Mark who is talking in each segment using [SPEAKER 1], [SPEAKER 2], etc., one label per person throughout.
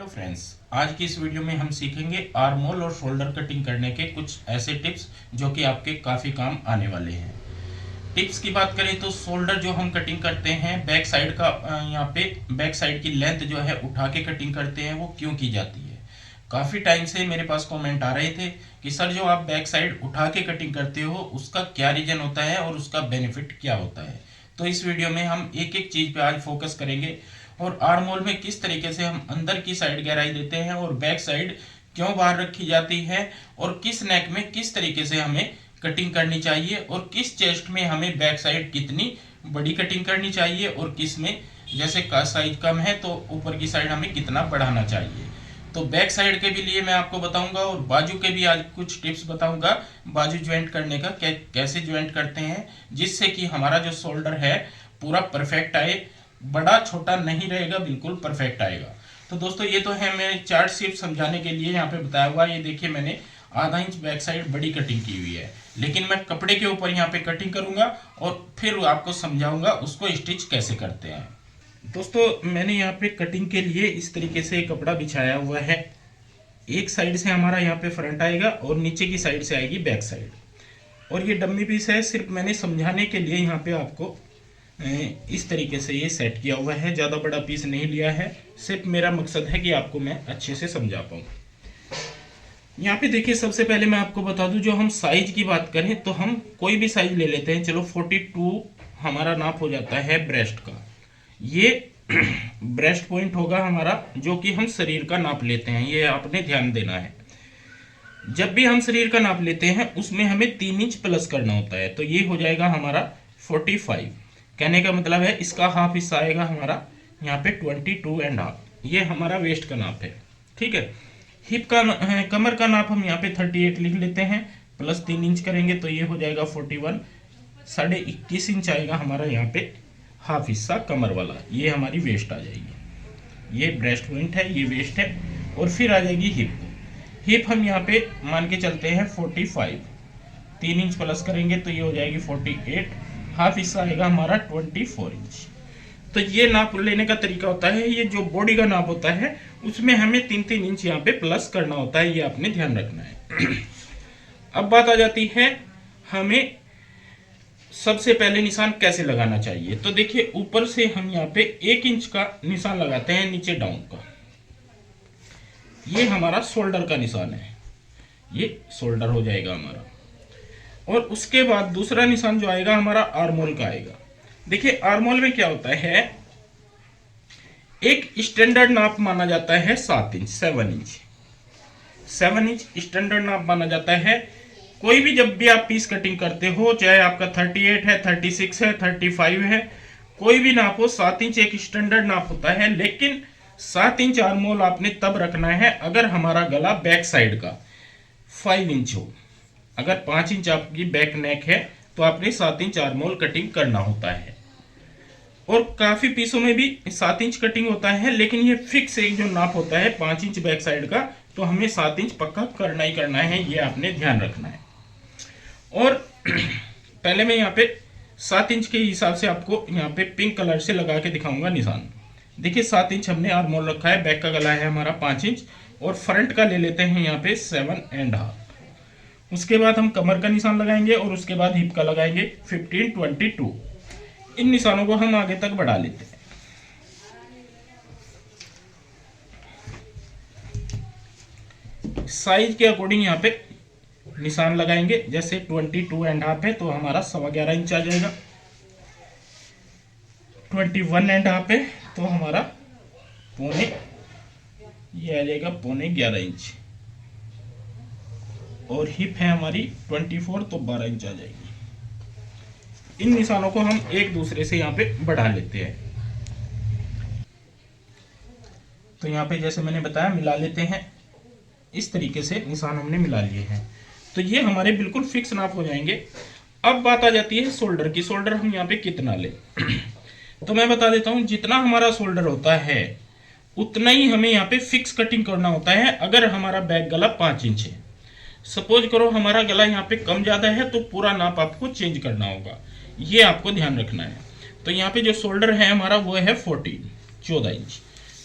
[SPEAKER 1] Hello friends, आज की इस वीडियो में हम सीखेंगे आर्म होल और शोल्डर कटिंग करने के कुछ ऐसे टिप्स जो कि आपके काफ़ी काम आने वाले हैं। टिप्स की बात करें तो शोल्डर जो हम कटिंग करते हैं बैक साइड का, यहाँ पे बैक साइड की लेंथ जो है उठा के कटिंग करते हैं, वो क्यों की जाती है। काफ़ी टाइम से मेरे पास कमेंट आ रहे थे कि सर जो आप बैक साइड उठा के कटिंग करते हो उसका क्या रीज़न होता है और उसका बेनिफिट क्या होता है। तो इस वीडियो में हम एक एक चीज़ पे आज फोकस करेंगे और आर्म होल में किस तरीके से हम अंदर की साइड गहराई देते हैं और बैक साइड क्यों बाहर रखी जाती है और किस नेक में किस तरीके से हमें कटिंग करनी चाहिए और किस चेस्ट में हमें बैक साइड कितनी बड़ी कटिंग करनी चाहिए और किस में जैसे का साइज कम है तो ऊपर की साइड हमें कितना बढ़ाना चाहिए। तो बैक साइड के भी लिए मैं आपको बताऊंगा और बाजू के भी आज कुछ टिप्स बताऊंगा बाजू ज्वाइंट करने का, कैसे ज्वाइंट करते हैं जिससे कि हमारा जो शोल्डर है पूरा परफेक्ट आए, बड़ा छोटा नहीं रहेगा, बिल्कुल परफेक्ट आएगा। तो दोस्तों ये तो है मैं चार्ट सिर्फ समझाने के लिए यहाँ पे बताया हुआ। ये देखिए मैंने आधा इंच बैक साइड बड़ी कटिंग की हुई है, लेकिन मैं कपड़े के ऊपर यहाँ पे कटिंग करूंगा और फिर आपको समझाऊंगा उसको स्टिच कैसे करते हैं। दोस्तों मैंने यहाँ पे कटिंग के लिए इस तरीके से कपड़ा बिछाया हुआ है। एक साइड से हमारा यहाँ पे फ्रंट आएगा और नीचे की साइड से आएगी बैक साइड, और ये डम्मी पीस है, सिर्फ मैंने समझाने के लिए यहाँ पे आपको इस तरीके से ये सेट किया हुआ है। ज़्यादा बड़ा पीस नहीं लिया है, सिर्फ मेरा मकसद है कि आपको मैं अच्छे से समझा पाऊँ। यहाँ पे देखिए सबसे पहले मैं आपको बता दूं, जो हम साइज की बात करें तो हम कोई भी साइज ले लेते हैं। चलो 42 हमारा नाप हो जाता है ब्रेस्ट का। ये ब्रेस्ट पॉइंट होगा हमारा, जो कि हम शरीर का नाप लेते हैं, ये आपने ध्यान देना है। जब भी हम शरीर का नाप लेते हैं उसमें हमें 3 इंच प्लस करना होता है, तो ये हो जाएगा हमारा 45। कहने का मतलब है इसका हाफ हिस्सा आएगा हमारा यहाँ पे 22.5। ये हमारा वेस्ट का नाप है, ठीक है। हिप का कमर का नाप हम यहाँ पे 38 लिख लेते हैं, प्लस 3 इंच करेंगे तो ये हो जाएगा 41। 21.5 इंच आएगा हमारा यहाँ पे हाफ हिस्सा कमर वाला, ये हमारी वेस्ट आ जाएगी। ये ब्रेस्ट पॉइंट है, ये वेस्ट है। और फिर आ जाएगी हिप। हिप हम यहाँ पे मान के चलते हैं 45, 3 इंच प्लस करेंगे तो ये हो जाएगी 48। हाफ हिस्सा आएगा हमारा 24 इंच। तो ये नाप लेने का तरीका होता है, ये जो बॉडी का नाप होता है उसमें हमें 3-3 इंच यहाँ पे प्लस करना होता है, ये आपने ध्यान रखना है। अब बात आ जाती है हमें सबसे पहले निशान कैसे लगाना चाहिए। तो देखिए ऊपर से हम यहाँ पे 1 इंच का निशान लगाते हैं नीचे डाउन का। ये हमारा शोल्डर का निशान है, ये शोल्डर हो जाएगा हमारा। और उसके बाद दूसरा निशान जो आएगा हमारा आर्मोल का आएगा। देखिए आर्मोल में क्या होता है, एक स्टैंडर्ड नाप माना जाता है 7 इंच, 7 इंच। 7 इंच स्टैंडर्ड नाप माना जाता है। कोई भी जब भी आप पीस कटिंग करते हो, चाहे आपका 38 है, 36 है, 35 है, कोई भी नाप हो, 7 इंच एक स्टैंडर्ड नाप होता है। लेकिन 7 इंच आर्मोल आपने तब रखना है अगर हमारा गला बैक साइड का 5 इंच हो। अगर 5 इंच आपकी बैक नेक है तो आपने 7 इंच आर्मोल कटिंग करना होता है। और काफी पीसों में भी 7 इंच कटिंग होता है, लेकिन ये फिक्स एक जो नाप होता है 5 इंच बैक साइड का, तो हमें 7 इंच पक्का करना ही करना है, ये आपने ध्यान रखना है। और पहले मैं यहाँ पे 7 इंच के हिसाब से आपको यहाँ पे पिंक कलर से लगा के दिखाऊंगा निशान। देखिए 7 इंच हमने आर्मोल रखा है, बैक का गला है हमारा 5 इंच, और फ्रंट का ले लेते हैं यहाँ पे 7.5। उसके बाद हम कमर का निशान लगाएंगे और उसके बाद हिप का लगाएंगे 15, 22। इन निशानों को हम आगे तक बढ़ा लेते हैं। साइज के अकॉर्डिंग यहाँ पे निशान लगाएंगे। जैसे 22.5 है तो हमारा 11.25 इंच आ जाएगा। 21.5 है तो हमारा पौने, ये आ जाएगा 11.25 इंच। और हिप है हमारी 24 तो 12 इंच आ जाएगी। इन निशानों को हम एक दूसरे से यहाँ पे बढ़ा लेते हैं। तो यहाँ पे जैसे मैंने बताया मिला लेते हैं, इस तरीके से निशान हमने मिला लिए हैं, तो ये हमारे बिल्कुल फिक्स नाप हो जाएंगे। अब बात आ जाती है शोल्डर की। शोल्डर हम यहाँ पे कितना लें तो मैं बता देता हूँ, जितना हमारा शोल्डर होता है उतना ही हमें यहाँ पे फिक्स कटिंग करना होता है। अगर हमारा बैक गला 5 इंच है, सपोज करो हमारा गला यहाँ पे कम ज्यादा है, तो पूरा नाप आपको चेंज करना होगा, ये आपको ध्यान रखना है। तो यहाँ पे जो शोल्डर है हमारा वो है 14 इंच।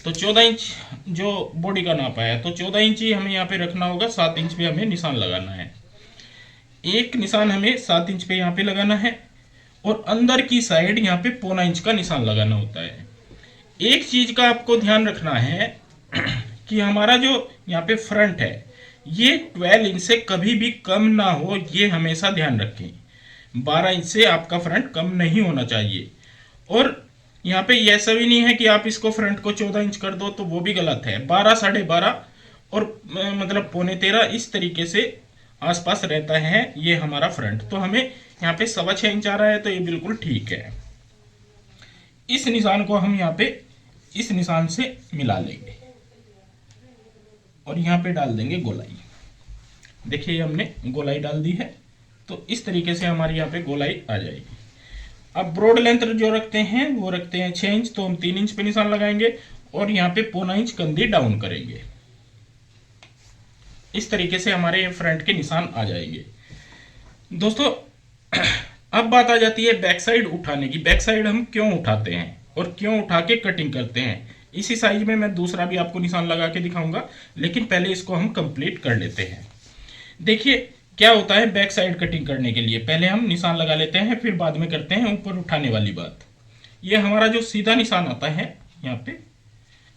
[SPEAKER 1] तो 14 इंच जो बॉडी का नाप आया, तो 14 इंच ही हमें यहाँ पे रखना होगा, 7 इंच पे हमें निशान लगाना है। एक निशान हमें 7 इंच पे यहाँ पे लगाना है और अंदर की साइड यहाँ पे 1.25 इंच का निशान लगाना होता है। एक चीज का आपको ध्यान रखना है कि हमारा जो यहाँ पे फ्रंट है ये 12 इंच से कभी भी कम ना हो, ये हमेशा ध्यान रखें। 12 इंच से आपका फ्रंट कम नहीं होना चाहिए। और यहाँ पे ऐसा भी नहीं है कि आप इसको फ्रंट को 14 इंच कर दो, तो वो भी गलत है। 12, 12.5 और मतलब 12.75 इस तरीके से आसपास रहता है ये हमारा फ्रंट। तो हमें यहाँ पे 6.25 इंच आ रहा है, तो ये बिल्कुल ठीक है। इस निशान को हम यहाँ पे इस निशान से मिला लेंगे और यहाँ पे डाल देंगे गोलाई। देखिए हमने गोलाई डाल दी है, तो इस तरीके से हमारी यहाँ पे गोलाई आ जाएगी। अब ब्रॉड लेंथ जो रखते हैं वो रखते हैं 6 इंच, तो हम 3 इंच पे निशान लगाएंगे और यहाँ पे 1.25 इंच कंधी डाउन करेंगे। इस तरीके से हमारे फ्रंट के निशान आ जाएंगे। दोस्तों अब बात आ जाती है बैक साइड उठाने की। बैक साइड हम क्यों उठाते हैं और क्यों उठा के कटिंग करते हैं, इसी साइज में मैं दूसरा भी आपको निशान लगा के दिखाऊंगा, लेकिन पहले इसको हम कंप्लीट कर लेते हैं। देखिए क्या होता है बैक साइड कटिंग करने के लिए, पहले हम निशान लगा लेते हैं, फिर बाद में करते हैं ऊपर उठाने वाली बात। ये हमारा जो सीधा निशान आता है यहाँ पे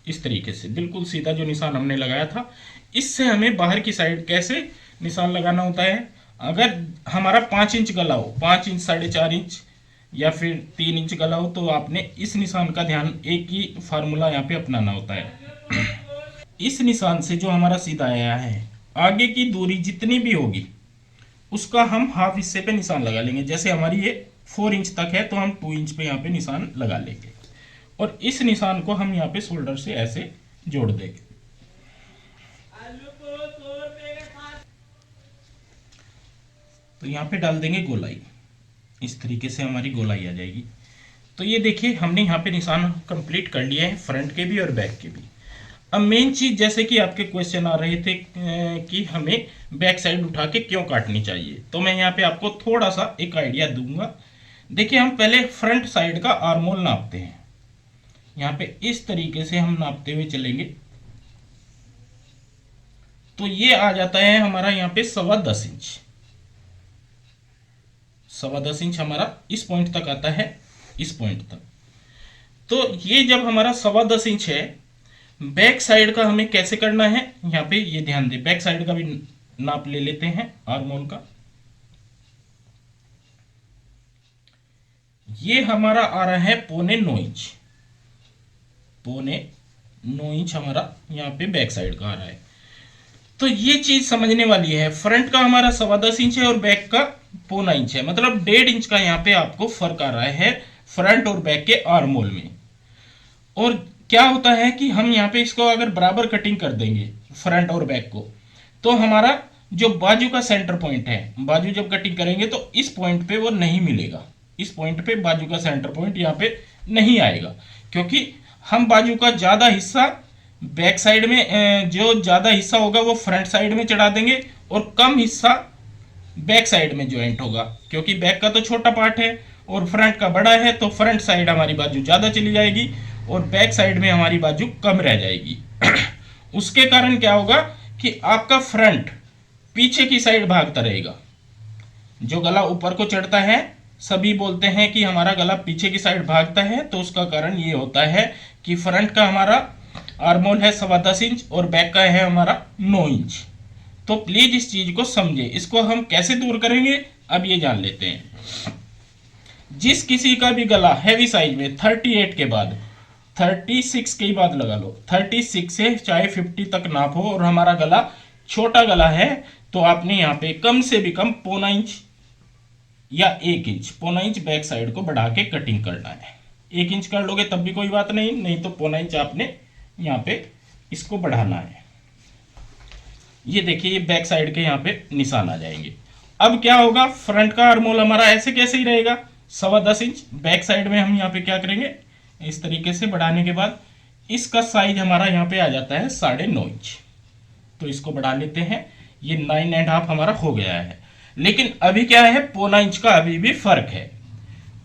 [SPEAKER 1] इस तरीके से बिल्कुल सीधा जो निशान हमने लगाया था, इससे हमें बाहर की साइड कैसे निशान लगाना होता है। अगर हमारा 5 इंच गला हो, 5 इंच, 4.5 इंच या फिर 3 इंच गला हो, तो आपने इस निशान का ध्यान, एक ही फार्मूला यहाँ पे अपनाना होता है। इस निशान से जो हमारा सीधा आया है, आगे की दूरी जितनी भी होगी उसका हम हाफ हिस्से पे निशान लगा लेंगे। जैसे हमारी ये 4 इंच तक है, तो हम 2 इंच पे यहाँ पे निशान लगा लेंगे और इस निशान को हम यहाँ पे शोल्डर से ऐसे जोड़ देंगे। तो यहाँ पे डाल देंगे गोलाई, इस तरीके से हमारी गोलाई आ जाएगी। तो ये देखिए हमने यहाँ पे निशान कंप्लीट कर लिए हैं, फ्रंट के भी और बैक के भी। अब मेन चीज, जैसे कि आपके क्वेश्चन आ रहे थे कि हमें बैक साइड उठा के क्यों काटनी चाहिए, तो मैं यहाँ पे आपको थोड़ा सा एक आइडिया दूंगा। देखिए हम पहले फ्रंट साइड का आर्मोल नापते हैं, यहाँ पे इस तरीके से हम नापते हुए चलेंगे, तो ये आ जाता है हमारा यहाँ पे 10.25 इंच। 10.25 इंच हमारा इस पॉइंट तक आता है, इस पॉइंट तक। तो ये जब हमारा 10.25 इंच है, बैक साइड का हमें कैसे करना है, यहाँ पे ये ध्यान दें। बैक साइड का भी नाप ले लेते हैं आर्मोल का। ये हमारा आ रहा है 9.25 इंच, 9.25 इंच हमारा यहाँ पे बैक साइड का आ रहा है। तो ये चीज समझने वाली है, फ्रंट का हमारा 10.25 इंच है और बैक का 9.25 इंच है, मतलब 1.5 इंच का यहाँ पे आपको फर्क आ रहा है फ्रंट और बैक के आर्मोल में। और क्या होता है कि हम यहाँ पे इसको अगर बराबर कटिंग कर देंगे फ्रंट और बैक को, तो हमारा जो बाजू का सेंटर पॉइंट है, बाजू जब कटिंग करेंगे तो इस पॉइंट पे वो नहीं मिलेगा, इस पॉइंट पे बाजू का सेंटर पॉइंट यहाँ पे नहीं आएगा, क्योंकि हम बाजू का ज्यादा हिस्सा बैक साइड में, जो ज्यादा हिस्सा होगा वो फ्रंट साइड में चढ़ा देंगे और कम हिस्सा बैक साइड में ज्वाइंट होगा, क्योंकि बैक का तो छोटा पार्ट है और फ्रंट का बड़ा है, तो फ्रंट साइड हमारी बाजू ज्यादा चली जाएगी और बैक साइड में हमारी बाजू कम रह जाएगी। उसके कारण क्या होगा कि आपका फ्रंट पीछे की साइड भागता रहेगा, जो गला ऊपर को चढ़ता है, सभी बोलते हैं कि हमारा गला पीछे की साइड भागता है, तो उसका कारण ये होता है कि फ्रंट का हमारा आर्मोल है 10.25 इंच और बैक का है हमारा 9 इंच। तो प्लीज इस चीज को समझे। इसको हम कैसे दूर करेंगे अब ये जान लेते हैं। जिस किसी का भी गला हैवी साइज में 38 के बाद, 36 के बाद लगा लो, 36 से चाहे 50 तक नाप हो और हमारा गला छोटा गला है, तो आपने यहाँ पे कम से भी कम 0.25 इंच या 1 इंच, 0.25 इंच बैक साइड को बढ़ा के कटिंग करना है। 1 इंच कर लोगे तब भी कोई बात नहीं, नहीं तो 0.25 इंच आपने यहाँ पे इसको बढ़ाना है। ये देखिए ये बैक साइड के यहाँ पे निशान आ जाएंगे। अब क्या होगा, फ्रंट का आर्मोल हमारा ऐसे कैसे ही रहेगा 10.25 इंच, बैक साइड में हम यहाँ पे क्या करेंगे, इस तरीके से बढ़ाने के बाद इसका साइज हमारा यहाँ पे आ जाता है 9.5 इंच। तो इसको बढ़ा लेते हैं, ये 9.5 हमारा हो गया है। लेकिन अभी क्या है, 0.25 इंच का अभी भी फर्क है।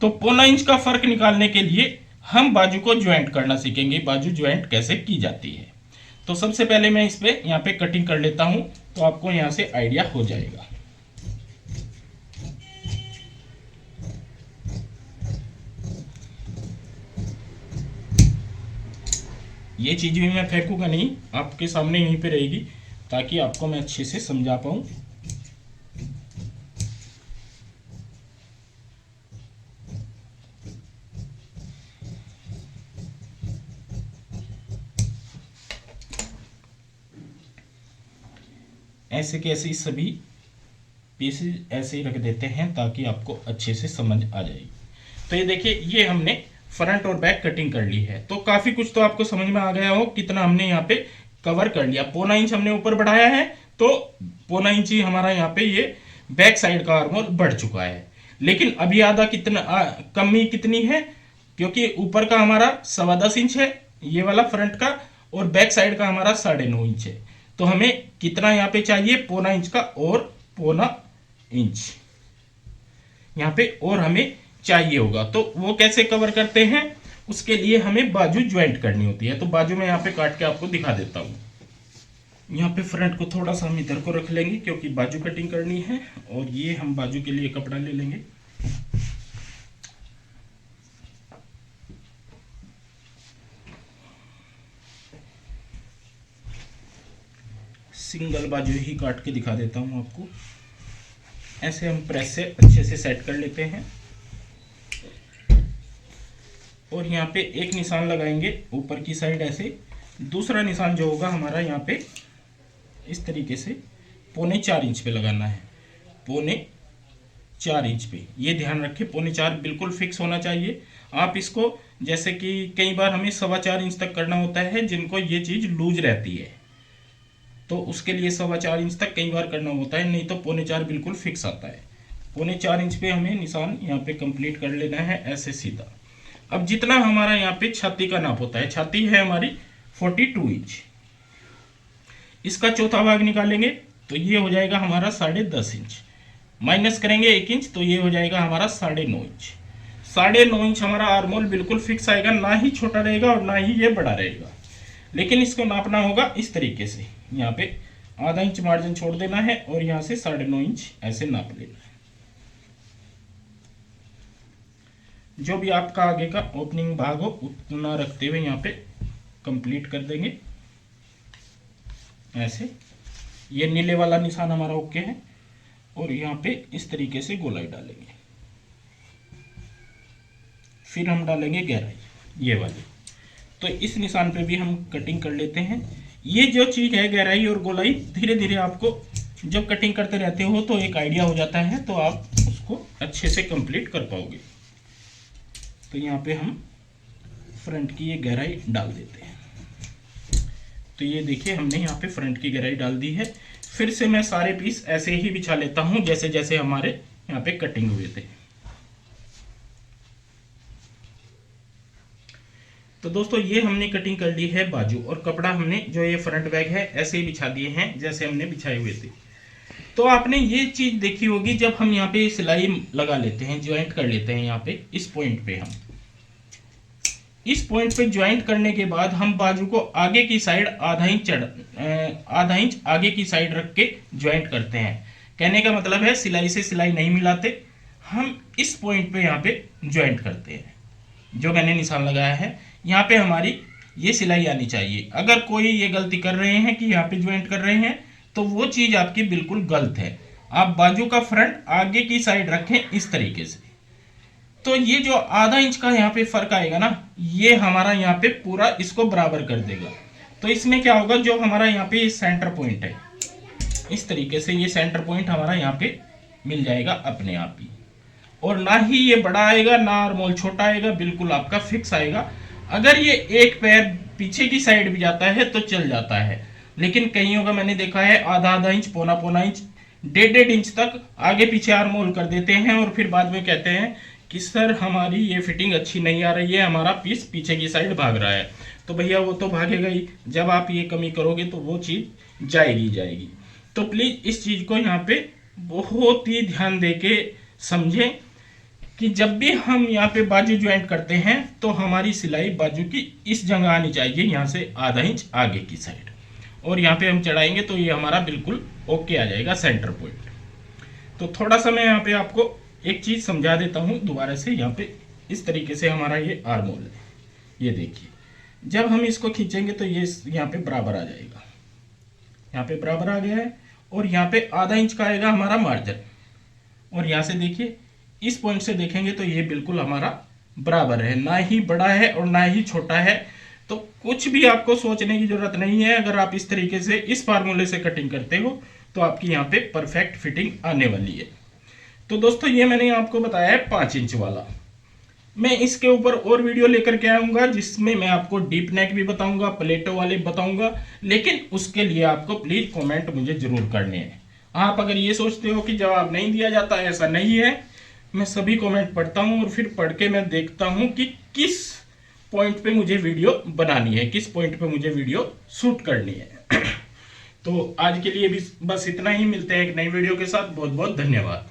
[SPEAKER 1] तो 0.25 इंच का फर्क निकालने के लिए हम बाजू को ज्वाइंट करना सीखेंगे, बाजू ज्वाइंट कैसे की जाती है। तो सबसे पहले मैं इस पे यहाँ पे कटिंग कर लेता हूँ, तो आपको यहाँ से आइडिया हो जाएगा। ये चीज भी मैं फेंकूंगा नहीं, आपके सामने यहीं पे रहेगी ताकि आपको मैं अच्छे से समझा पाऊँ। ऐसे के ऐसे सभी पीसेस ऐसे ही रख देते हैं ताकि आपको अच्छे से समझ आ जाएगी। तो ये देखिए, ये हमने फ्रंट और बैक कटिंग कर ली है। तो काफी कुछ तो आपको समझ में आ गया हो कितना हमने यहाँ पे कवर कर लिया। पौना इंच हमने ऊपर बढ़ाया है, तो पौना इंच ही हमारा यहाँ पे ये बैक साइड का आर्म होल बढ़ चुका है। लेकिन अभी आधा कितना कमी कितनी है, क्योंकि ऊपर का हमारा 10.25 इंच है ये वाला फ्रंट का, और बैक साइड का हमारा 9.5 इंच है। तो हमें कितना यहाँ पे चाहिए, पौना इंच का और पौना इंच यहाँ पे और हमें चाहिए होगा। तो वो कैसे कवर करते हैं, उसके लिए हमें बाजू ज्वाइंट करनी होती है। तो बाजू में यहाँ पे काट के आपको दिखा देता हूँ। यहाँ पे फ्रंट को थोड़ा सा हम इधर को रख लेंगे क्योंकि बाजू कटिंग करनी है, और ये हम बाजू के लिए कपड़ा ले लेंगे। सिंगल बाजू ही काट के दिखा देता हूँ आपको। ऐसे हम प्रेस से अच्छे से सेट कर लेते हैं, और यहाँ पे एक निशान लगाएंगे ऊपर की साइड ऐसे। दूसरा निशान जो होगा हमारा यहाँ पे इस तरीके से 4.25 इंच पे लगाना है, 4.25 इंच पे। ये ध्यान रखें 4.25 बिल्कुल फिक्स होना चाहिए। आप इसको जैसे कि कई बार हमें 4.25 इंच तक करना होता है, जिनको ये चीज़ लूज रहती है, तो उसके लिए 4.25 इंच तक कई बार करना होता है, नहीं तो 4.25 बिल्कुल फिक्स आता है। 4.25 इंच पे हमें निशान यहाँ पे कंप्लीट कर लेना है ऐसे सीधा। अब जितना हमारा यहाँ पे छाती का नाप होता है, छाती है हमारी 42 इंच, इसका चौथा भाग निकालेंगे तो ये हो जाएगा हमारा 10.5 इंच। माइनस करेंगे 1 इंच तो ये हो जाएगा हमारा 9.5 इंच। 9.5 इंच हमारा आर्मोल बिल्कुल फिक्स आएगा, ना ही छोटा रहेगा और ना ही ये बड़ा रहेगा। लेकिन इसको नापना होगा इस तरीके से, यहाँ पे आधा इंच मार्जिन छोड़ देना है और यहाँ से 9.5 इंच ऐसे नाप लेना है। जो भी आपका आगे का ओपनिंग भाग हो उतना रखते हुए यहाँ पे कंप्लीट कर देंगे ऐसे। ये नीले वाला निशान हमारा ओके है, और यहाँ पे इस तरीके से गोलाई डालेंगे। फिर हम डालेंगे गहराई ये वाली, तो इस निशान पे भी हम कटिंग कर लेते हैं। ये जो चीज़ है गहराई और गोलाई, धीरे धीरे आपको जब कटिंग करते रहते हो तो एक आइडिया हो जाता है, तो आप उसको अच्छे से कंप्लीट कर पाओगे। तो यहाँ पे हम फ्रंट की ये गहराई डाल देते हैं। तो ये देखिए हमने यहाँ पे फ्रंट की गहराई डाल दी है। फिर से मैं सारे पीस ऐसे ही बिछा लेता हूँ जैसे जैसे हमारे यहाँ पे कटिंग हुए थे। तो दोस्तों ये हमने कटिंग कर ली है बाजू, और कपड़ा हमने जो ये फ्रंट बैग है ऐसे ही बिछा दिए हैं जैसे हमने बिछाए हुए थे। तो आपने ये चीज देखी होगी, जब हम यहाँ पे सिलाई लगा लेते हैं, ज्वाइंट कर लेते हैं यहाँ पे इस पॉइंट पे, हम इस पॉइंट पे ज्वाइंट करने के बाद हम बाजू को आगे की साइड आधा इंच आगे की साइड रख के ज्वाइंट करते हैं। कहने का मतलब है सिलाई से सिलाई नहीं मिलाते, हम इस पॉइंट पे यहाँ पे ज्वाइंट करते हैं। जो मैंने निशान लगाया है यहाँ पे हमारी ये सिलाई आनी चाहिए। अगर कोई ये गलती कर रहे हैं कि यहाँ पे ज्वाइंट कर रहे हैं तो वो चीज आपकी बिल्कुल गलत है। आप बाजू का फ्रंट आगे की साइड रखें इस तरीके से, तो ये जो आधा इंच का यहाँ पे फर्क आएगा ना, ये हमारा यहाँ पे पूरा इसको बराबर कर देगा। तो इसमें क्या होगा, जो हमारा यहाँ पे सेंटर पॉइंट है, इस तरीके से ये सेंटर पॉइंट हमारा यहाँ पे मिल जाएगा अपने आप ही, और ना ही ये बड़ा आएगा ना आर्मोल छोटा आएगा, बिल्कुल आपका फिक्स आएगा। अगर ये एक पैर पीछे की साइड भी जाता है तो चल जाता है, लेकिन कईयों का मैंने देखा है आधा आधा इंच, पौना पौना इंच, 1.5 इंच तक आगे पीछे आर्मोल कर देते हैं, और फिर बाद में कहते हैं कि सर हमारी ये फिटिंग अच्छी नहीं आ रही है, हमारा पीस पीछे की साइड भाग रहा है। तो भैया वो तो भागेगा ही, जब आप ये कमी करोगे तो वो चीज़ जाएगी जाएगी। तो प्लीज़ इस चीज़ को यहाँ पे बहुत ही ध्यान दे के समझें कि जब भी हम यहाँ पे बाजू ज्वाइंट करते हैं तो हमारी सिलाई बाजू की इस जगह आनी चाहिए, यहाँ से आधा इंच आगे की साइड, और यहाँ पे हम चढ़ाएंगे तो ये हमारा बिल्कुल ओके आ जाएगा सेंटर पॉइंट। तो थोड़ा सा मैं यहाँ पे आपको एक चीज़ समझा देता हूँ दोबारा से। यहाँ पे इस तरीके से हमारा ये आर्म होल है, ये देखिए जब हम इसको खींचेंगे तो ये यहाँ पे बराबर आ जाएगा, यहाँ पे बराबर आ गया है, और यहाँ पे आधा इंच का आएगा हमारा मार्जिन, और यहाँ से देखिए इस पॉइंट से देखेंगे तो ये बिल्कुल हमारा बराबर है, ना ही बड़ा है और ना ही छोटा है। तो कुछ भी आपको सोचने की जरूरत नहीं है, अगर आप इस तरीके से इस फार्मूले से कटिंग करते हो तो आपकी यहाँ पे परफेक्ट फिटिंग आने वाली है। तो दोस्तों ये मैंने आपको बताया है 5 इंच वाला। मैं इसके ऊपर और वीडियो लेकर के आऊंगा जिसमें मैं आपको डीप नेक भी बताऊंगा, प्लेटो वाले बताऊंगा, लेकिन उसके लिए आपको प्लीज कमेंट मुझे जरूर करने हैं। आप अगर ये सोचते हो कि जवाब नहीं दिया जाता, ऐसा नहीं है, मैं सभी कमेंट पढ़ता हूं और फिर पढ़ के मैं देखता हूं कि किस पॉइंट पे मुझे वीडियो बनानी है, किस पॉइंट पे मुझे वीडियो शूट करनी है। तो आज के लिए भी बस इतना ही, मिलते हैं एक नई वीडियो के साथ। बहुत बहुत धन्यवाद।